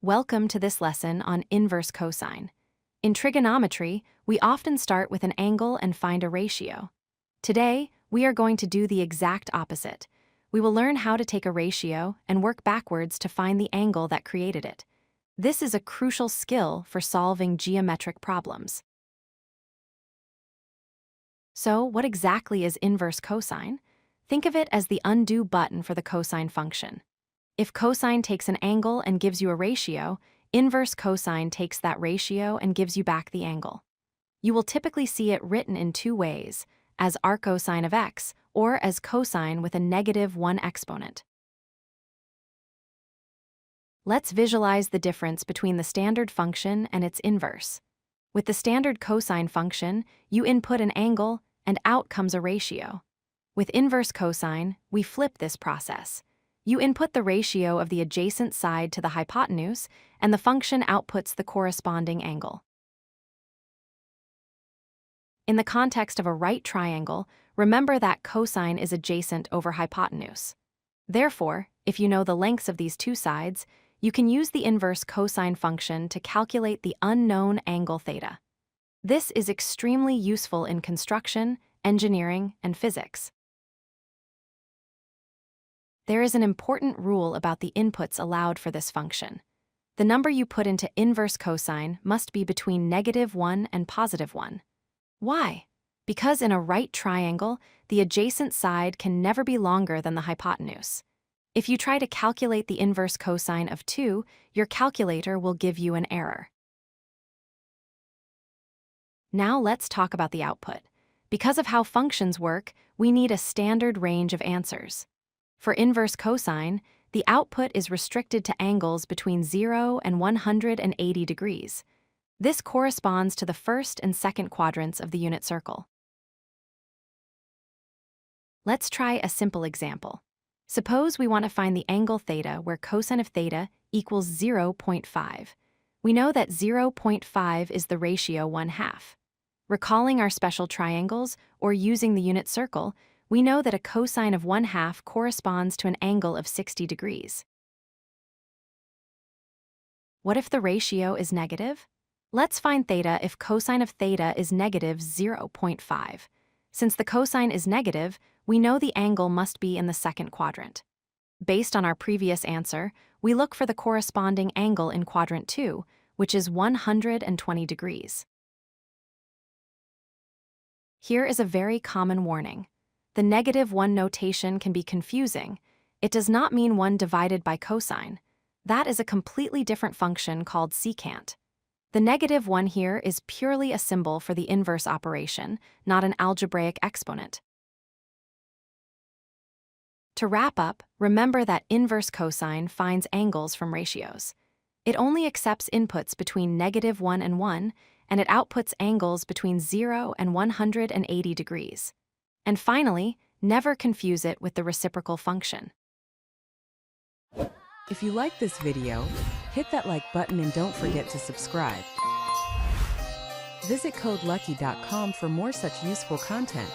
Welcome to this lesson on inverse cosine. In trigonometry, we often start with an angle and find a ratio. Today, we are going to do the exact opposite. We will learn how to take a ratio and work backwards to find the angle that created it. This is a crucial skill for solving geometric problems. So, what exactly is inverse cosine? Think of it as the undo button for the cosine function. If cosine takes an angle and gives you a ratio, inverse cosine takes that ratio and gives you back the angle. You will typically see it written in two ways, as arccosine of x or as cosine with a -1 exponent. Let's visualize the difference between the standard function and its inverse. With the standard cosine function, you input an angle and out comes a ratio. With inverse cosine, we flip this process. You input the ratio of the adjacent side to the hypotenuse, and the function outputs the corresponding angle. In the context of a right triangle, remember that cosine is adjacent over hypotenuse. Therefore, if you know the lengths of these two sides, you can use the inverse cosine function to calculate the unknown angle theta. This is extremely useful in construction, engineering, and physics. There is an important rule about the inputs allowed for this function. The number you put into inverse cosine must be between -1 and +1. Why? Because in a right triangle, the adjacent side can never be longer than the hypotenuse. If you try to calculate the inverse cosine of 2, your calculator will give you an error. Now let's talk about the output. Because of how functions work, we need a standard range of answers. For inverse cosine, the output is restricted to angles between 0 and 180 degrees. This corresponds to the first and second quadrants of the unit circle. Let's try a simple example. Suppose we want to find the angle theta where cosine of theta equals 0.5. We know that 0.5 is the ratio 1/2. Recalling our special triangles or using the unit circle, we know that a cosine of 1/2 corresponds to an angle of 60 degrees. What if the ratio is negative? Let's find theta if cosine of theta is -0.5. Since the cosine is negative, we know the angle must be in the second quadrant. Based on our previous answer, we look for the corresponding angle in quadrant 2, which is 120 degrees. Here is a very common warning. The -1 notation can be confusing. It does not mean 1 divided by cosine. That is a completely different function called secant. The -1 here is purely a symbol for the inverse operation, not an algebraic exponent. To wrap up, remember that inverse cosine finds angles from ratios. It only accepts inputs between -1 and 1, and it outputs angles between 0 and 180 degrees. And finally, never confuse it with the reciprocal function. If you like this video, hit that like button and don't forget to subscribe. Visit codelucky.com for more such useful content.